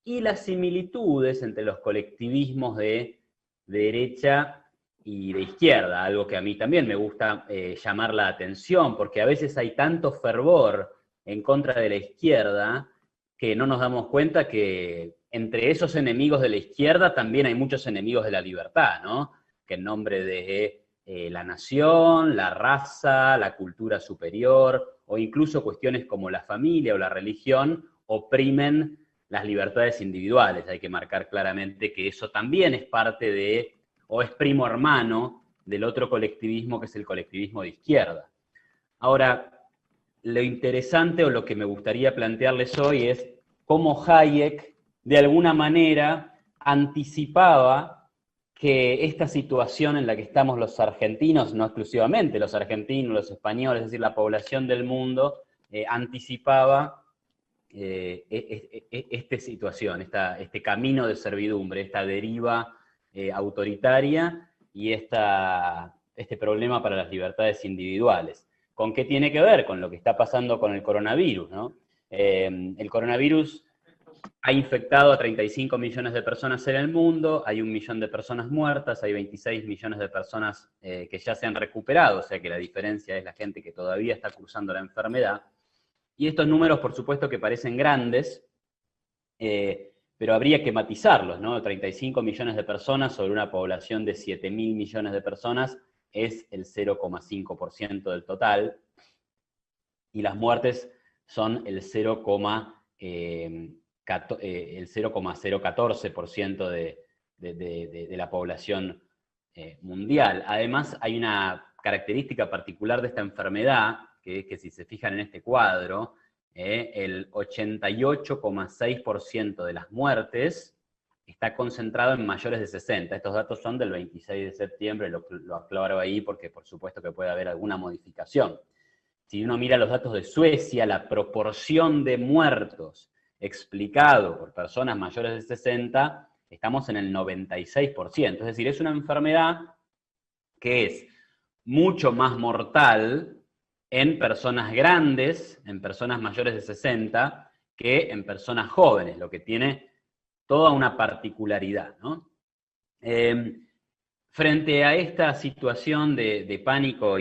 y las similitudes entre los colectivismos de derecha y de izquierda, algo que a mí también me gusta llamar la atención, porque a veces hay tanto fervor en contra de la izquierda que no nos damos cuenta que entre esos enemigos de la izquierda también hay muchos enemigos de la libertad, ¿no? Que en nombre de la nación, la raza, la cultura superior, o incluso cuestiones como la familia o la religión, oprimen las libertades individuales. Hay que marcar claramente que eso también es parte de, o es primo hermano del otro colectivismo, que es el colectivismo de izquierda. Ahora, lo interesante o lo que me gustaría plantearles hoy es cómo Hayek, de alguna manera, anticipaba que esta situación en la que estamos los argentinos, no exclusivamente los argentinos, los españoles, es decir, la población del mundo, anticipaba esta situación, este camino de servidumbre, esta deriva autoritaria y este problema para las libertades individuales. ¿Con qué tiene que ver? Con lo que está pasando con el coronavirus, ¿no? El coronavirus ha infectado a 35 millones de personas en el mundo, hay 1 millón de personas muertas, hay 26 millones de personas que ya se han recuperado, o sea que la diferencia es la gente que todavía está cursando la enfermedad. Y estos números, por supuesto, que parecen grandes, pero habría que matizarlos, ¿no? 35 millones de personas sobre una población de 7.000 millones de personas es el 0,5% del total, y las muertes son el 0,014% de la población mundial. Además, hay una característica particular de esta enfermedad, que es que si se fijan en este cuadro, el 88,6% de las muertes está concentrado en mayores de 60. Estos datos son del 26 de septiembre, lo aclaro ahí porque por supuesto que puede haber alguna modificación. Si uno mira los datos de Suecia, la proporción de muertos explicado por personas mayores de 60, estamos en el 96%. Es decir, es una enfermedad que es mucho más mortal en personas grandes, en personas mayores de 60, que en personas jóvenes, lo que tiene toda una particularidad, ¿no? Frente a esta situación de pánico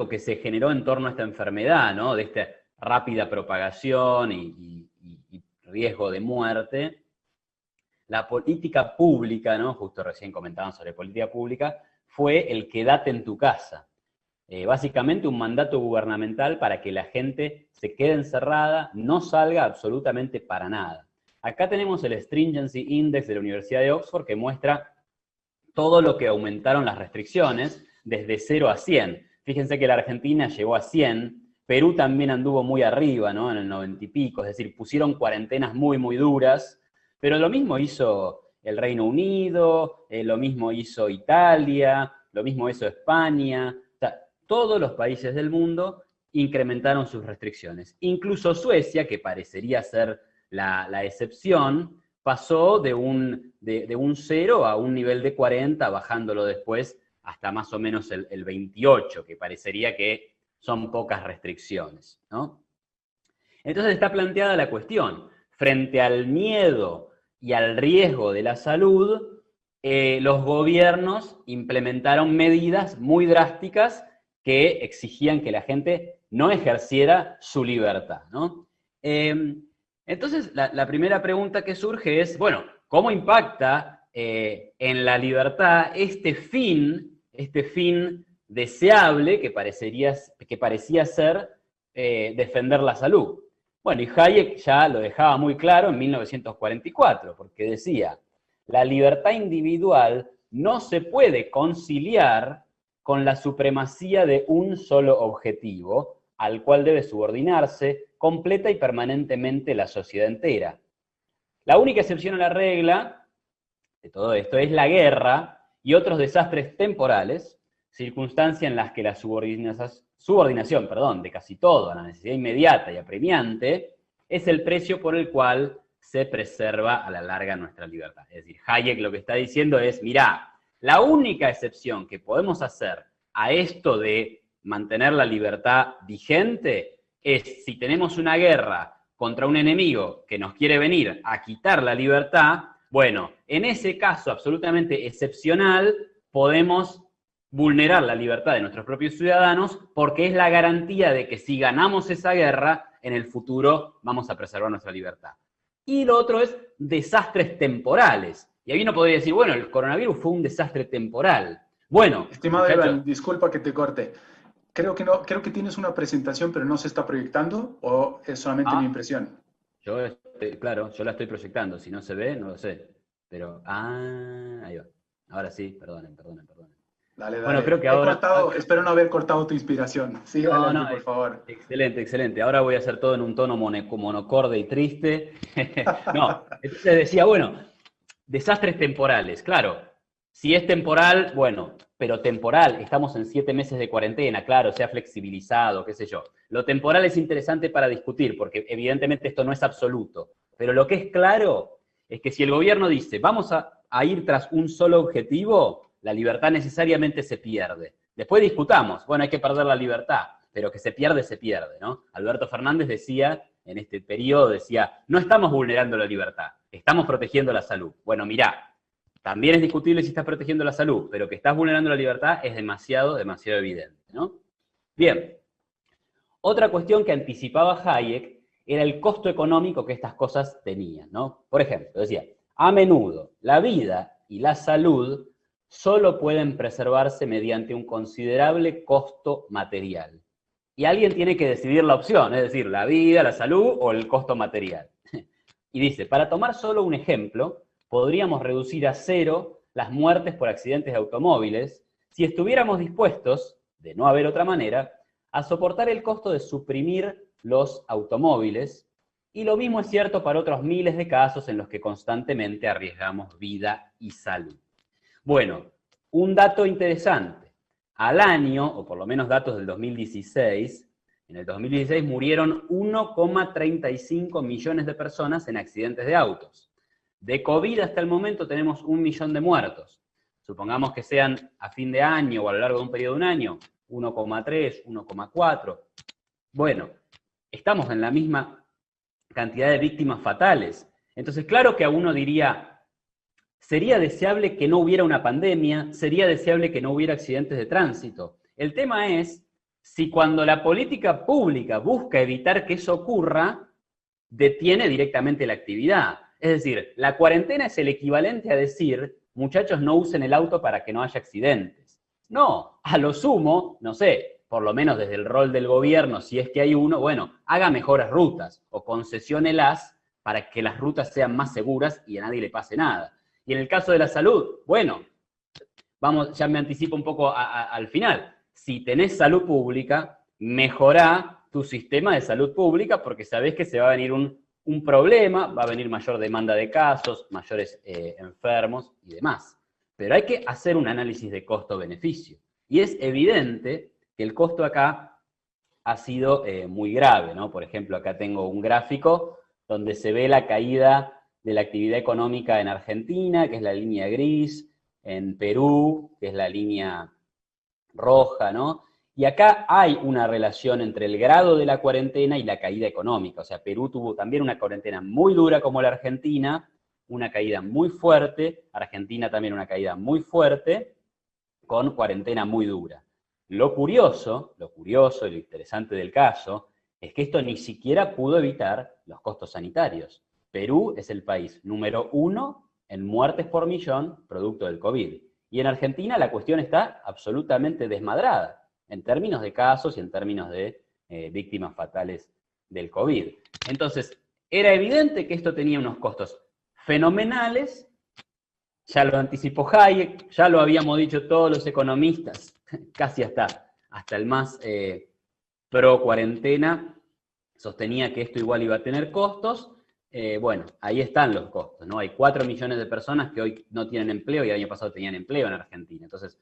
que se generó en torno a esta enfermedad, ¿no? De esta rápida propagación y riesgo de muerte, la política pública, ¿no? Justo recién comentaban sobre política pública, fue el quédate en tu casa. Básicamente un mandato gubernamental para que la gente se quede encerrada, no salga absolutamente para nada. Acá tenemos el Stringency Index de la Universidad de Oxford que muestra todo lo que aumentaron las restricciones desde 0 a 100. Fíjense que la Argentina llegó a 100, Perú también anduvo muy arriba, ¿no? En el 90 y pico, es decir, pusieron cuarentenas muy, muy duras, pero lo mismo hizo el Reino Unido, lo mismo hizo Italia, lo mismo hizo España. O sea, todos los países del mundo incrementaron sus restricciones. Incluso Suecia, que parecería ser la excepción, pasó de un 0 a un nivel de 40, bajándolo después hasta más o menos el 28, que parecería que son pocas restricciones, ¿no? Entonces está planteada la cuestión, frente al miedo y al riesgo de la salud, los gobiernos implementaron medidas muy drásticas que exigían que la gente no ejerciera su libertad, ¿no? Entonces, la primera pregunta que surge es, bueno, ¿cómo impacta en la libertad este fin deseable que parecía ser defender la salud? Bueno, y Hayek ya lo dejaba muy claro en 1944, porque decía, la libertad individual no se puede conciliar con la supremacía de un solo objetivo, al cual debe subordinarse completa y permanentemente la sociedad entera. La única excepción a la regla de todo esto es la guerra y otros desastres temporales, circunstancia en las que la subordinación de casi todo a la necesidad inmediata y apremiante es el precio por el cual se preserva a la larga nuestra libertad. Es decir, Hayek lo que está diciendo es, mirá, la única excepción que podemos hacer a esto de mantener la libertad vigente es si tenemos una guerra contra un enemigo que nos quiere venir a quitar la libertad. Bueno, en ese caso absolutamente excepcional podemos vulnerar la libertad de nuestros propios ciudadanos porque es la garantía de que si ganamos esa guerra, en el futuro vamos a preservar nuestra libertad. Y lo otro es desastres temporales. Y ahí uno podría decir, bueno, el coronavirus fue un desastre temporal. Bueno, estimado Iván, disculpa que te corte. Creo que tienes una presentación, pero no se está proyectando, ¿o es solamente mi impresión? Claro, yo la estoy proyectando. Si no se ve, no lo sé. Pero, ahí va. Ahora sí, perdonen. Dale. Bueno, creo que ahora... Espero no haber cortado tu inspiración. Sí, adelante, por favor. Excelente. Ahora voy a hacer todo en un tono monocorde y triste. No, entonces decía, bueno, desastres temporales. Claro, si es temporal, bueno, pero temporal, estamos en 7 meses de cuarentena, claro, se ha flexibilizado, qué sé yo. Lo temporal es interesante para discutir, porque evidentemente esto no es absoluto. Pero lo que es claro es que si el gobierno dice, vamos a ir tras un solo objetivo, la libertad necesariamente se pierde. Después discutamos, bueno, hay que perder la libertad, pero que se pierde, ¿no? Alberto Fernández decía, en este periodo, no estamos vulnerando la libertad, estamos protegiendo la salud. Bueno, mirá, también es discutible si estás protegiendo la salud, pero que estás vulnerando la libertad es demasiado evidente, ¿no? Bien, otra cuestión que anticipaba Hayek era el costo económico que estas cosas tenían, ¿no? Por ejemplo, decía, a menudo la vida y la salud solo pueden preservarse mediante un considerable costo material. Y alguien tiene que decidir la opción, es decir, la vida, la salud o el costo material. Y dice, para tomar solo un ejemplo, podríamos reducir a 0 las muertes por accidentes de automóviles si estuviéramos dispuestos, de no haber otra manera, a soportar el costo de suprimir los automóviles, y lo mismo es cierto para otros miles de casos en los que constantemente arriesgamos vida y salud. Bueno, un dato interesante. Al año, o por lo menos datos del 2016, en el 2016 murieron 1,35 millones de personas en accidentes de autos. De COVID hasta el momento tenemos 1 millón de muertos. Supongamos que sean a fin de año o a lo largo de un periodo de un año, 1,3, 1,4. Bueno, estamos en la misma cantidad de víctimas fatales. Entonces, claro que a uno diría, sería deseable que no hubiera una pandemia, sería deseable que no hubiera accidentes de tránsito. El tema es si cuando la política pública busca evitar que eso ocurra, detiene directamente la actividad. Es decir, la cuarentena es el equivalente a decir, muchachos, no usen el auto para que no haya accidentes. No, a lo sumo, no sé, por lo menos desde el rol del gobierno, si es que hay uno, bueno, haga mejores rutas o concesiónelas para que las rutas sean más seguras y a nadie le pase nada. Y en el caso de la salud, bueno, vamos, ya me anticipo un poco al final. Si tenés salud pública, mejorá tu sistema de salud pública porque sabés que se va a venir un problema, va a venir mayor demanda de casos, mayores enfermos y demás. Pero hay que hacer un análisis de costo-beneficio. Y es evidente que el costo acá ha sido muy grave, ¿no? Por ejemplo, acá tengo un gráfico donde se ve la caída de la actividad económica en Argentina, que es la línea gris, en Perú, que es la línea roja, ¿no? Y acá hay una relación entre el grado de la cuarentena y la caída económica. O sea, Perú tuvo también una cuarentena muy dura como la Argentina, una caída muy fuerte, Argentina también una caída muy fuerte, con cuarentena muy dura. Lo curioso y lo interesante del caso, es que esto ni siquiera pudo evitar los costos sanitarios. Perú es el país número 1 en muertes por millón producto del COVID. Y en Argentina la cuestión está absolutamente desmadrada, en términos de casos y en términos de víctimas fatales del COVID. Entonces, era evidente que esto tenía unos costos fenomenales, ya lo anticipó Hayek, ya lo habíamos dicho todos los economistas, casi hasta el más pro cuarentena, sostenía que esto igual iba a tener costos. Bueno, ahí están los costos, ¿no? Hay 4 millones de personas que hoy no tienen empleo y el año pasado tenían empleo en Argentina. Entonces,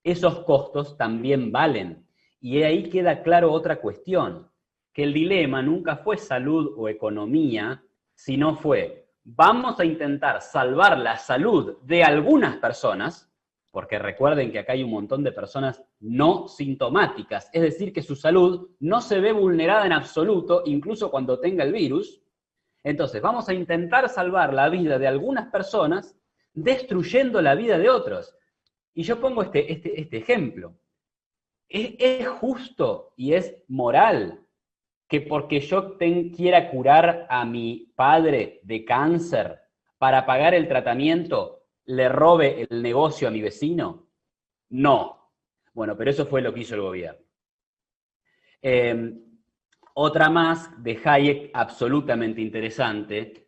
esos costos también valen. Y ahí queda claro otra cuestión, que el dilema nunca fue salud o economía, sino fue, vamos a intentar salvar la salud de algunas personas, porque recuerden que acá hay un montón de personas no sintomáticas, es decir, que su salud no se ve vulnerada en absoluto, incluso cuando tenga el virus. Entonces, vamos a intentar salvar la vida de algunas personas destruyendo la vida de otros. Y yo pongo este ejemplo. ¿Es justo y es moral que porque yo quiera curar a mi padre de cáncer para pagar el tratamiento le robe el negocio a mi vecino? No. Bueno, pero eso fue lo que hizo el gobierno. Otra más de Hayek absolutamente interesante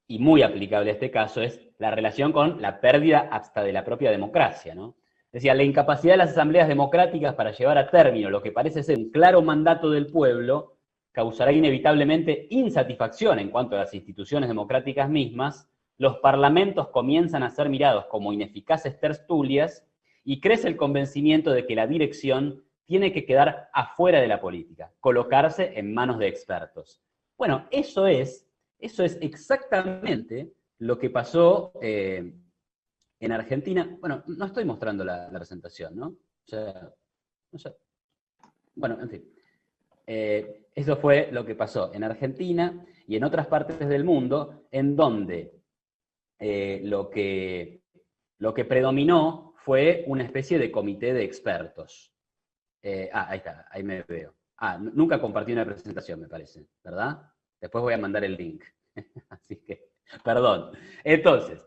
y muy aplicable a este caso es la relación con la pérdida hasta de la propia democracia, ¿no? Decía, la incapacidad de las asambleas democráticas para llevar a término lo que parece ser un claro mandato del pueblo causará inevitablemente insatisfacción en cuanto a las instituciones democráticas mismas. Los parlamentos comienzan a ser mirados como ineficaces tertulias y crece el convencimiento de que la dirección tiene que quedar afuera de la política, colocarse en manos de expertos. Bueno, eso es exactamente lo que pasó en Argentina. Bueno, no estoy mostrando la presentación, ¿no? O sea, no sé. Bueno, en fin. Eso fue lo que pasó en Argentina y en otras partes del mundo, en donde lo que predominó fue una especie de comité de expertos. Ahí está, ahí me veo. Nunca compartí una presentación, me parece, ¿verdad? Después voy a mandar el link. Así que, perdón. Entonces,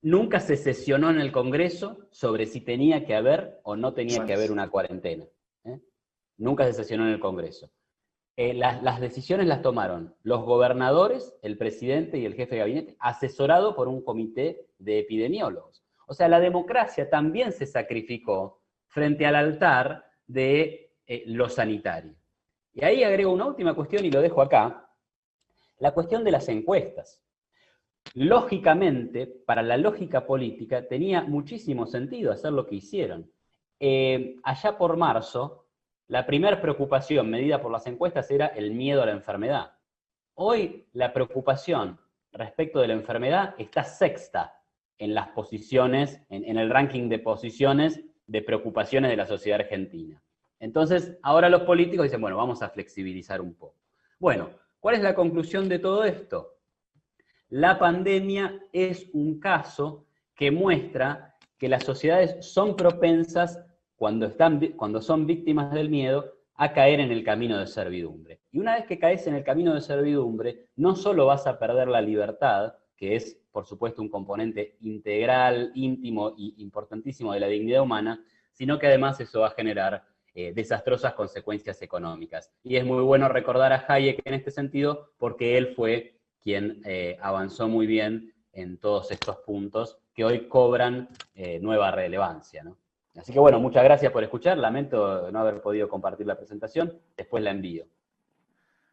nunca se sesionó en el Congreso sobre si tenía que haber o no tenía que haber una cuarentena. Nunca se sesionó en el Congreso. Las decisiones las tomaron los gobernadores, el presidente y el jefe de gabinete, asesorado por un comité de epidemiólogos. O sea, la democracia también se sacrificó frente al altar de lo sanitario. Y ahí agrego una última cuestión y lo dejo acá, la cuestión de las encuestas. Lógicamente, para la lógica política, tenía muchísimo sentido hacer lo que hicieron. Allá por marzo, la primera preocupación medida por las encuestas era el miedo a la enfermedad. Hoy la preocupación respecto de la enfermedad está sexta en las posiciones, en el ranking de posiciones de preocupaciones de la sociedad argentina. Entonces, ahora los políticos dicen, bueno, vamos a flexibilizar un poco. Bueno, ¿cuál es la conclusión de todo esto? La pandemia es un caso que muestra que las sociedades son propensas, cuando son víctimas del miedo, a caer en el camino de servidumbre. Y una vez que caes en el camino de servidumbre, no solo vas a perder la libertad, que es, por supuesto, un componente integral, íntimo e importantísimo de la dignidad humana, sino que además eso va a generar desastrosas consecuencias económicas. Y es muy bueno recordar a Hayek en este sentido, porque él fue quien avanzó muy bien en todos estos puntos que hoy cobran nueva relevancia, ¿no? Así que bueno, muchas gracias por escuchar. Lamento no haber podido compartir la presentación. Después la envío.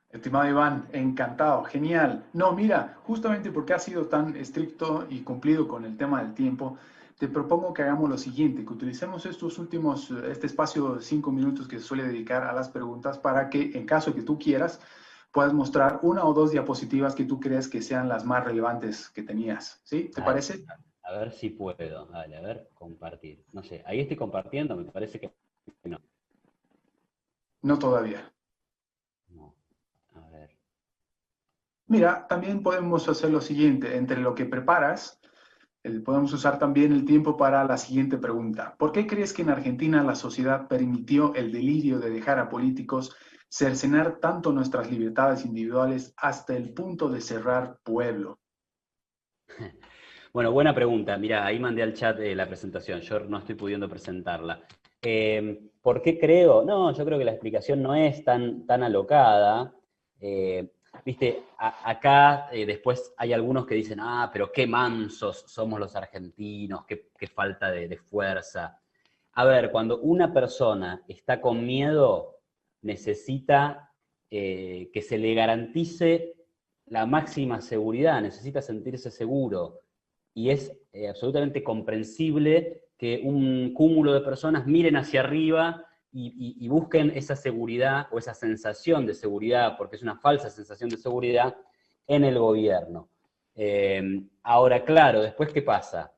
Estimado Iván, encantado, genial. No, mira, justamente porque has sido tan estricto y cumplido con el tema del tiempo, te propongo que hagamos lo siguiente, que utilicemos este espacio de 5 minutos que se suele dedicar a las preguntas para que, en caso de que tú quieras, puedas mostrar una o dos diapositivas que tú crees que sean las más relevantes que tenías. ¿Sí? ¿Te parece? A ver si puedo. Dale, a ver, compartir. No sé, ahí estoy compartiendo, me parece que no. No todavía. No, a ver. Mira, también podemos hacer lo siguiente, entre lo que preparas, podemos usar también el tiempo para la siguiente pregunta. ¿Por qué crees que en Argentina la sociedad permitió el delirio de dejar a políticos cercenar tanto nuestras libertades individuales hasta el punto de cerrar pueblo? Bueno, buena pregunta. Mira, ahí mandé al chat la presentación. Yo no estoy pudiendo presentarla. ¿Por qué creo? No, yo creo que la explicación no es tan alocada. Viste, acá después hay algunos que dicen, pero qué mansos somos los argentinos, qué falta de fuerza. A ver, cuando una persona está con miedo, necesita que se le garantice la máxima seguridad, necesita sentirse seguro. Y es absolutamente comprensible que un cúmulo de personas miren hacia arriba y busquen esa seguridad o esa sensación de seguridad, porque es una falsa sensación de seguridad, en el gobierno. Ahora, claro, después, ¿qué pasa?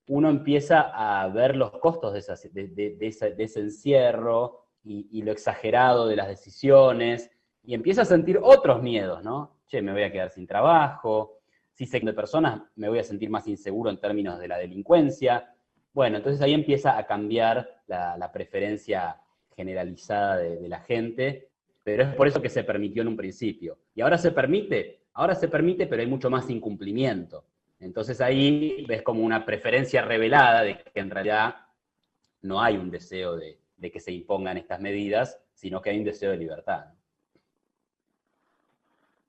Uno empieza a ver los costos de ese encierro y lo exagerado de las decisiones, y empieza a sentir otros miedos, ¿no? Che, me voy a quedar sin trabajo, si sé que de personas me voy a sentir más inseguro en términos de la delincuencia. Bueno, entonces ahí empieza a cambiar la preferencia generalizada de la gente, pero es por eso que se permitió en un principio. Y ahora se permite, pero hay mucho más incumplimiento. Entonces ahí ves como una preferencia revelada de que en realidad no hay un deseo de que se impongan estas medidas, sino que hay un deseo de libertad.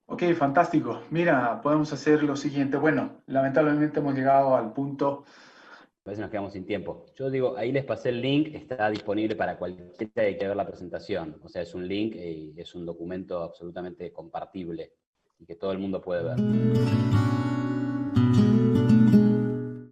Ok, fantástico. Mira, podemos hacer lo siguiente. Bueno, lamentablemente hemos llegado al punto. A veces nos quedamos sin tiempo. Yo digo, ahí les pasé el link, está disponible para cualquiera que quiera ver la presentación. O sea, es un link y es un documento absolutamente compartible y que todo el mundo puede ver.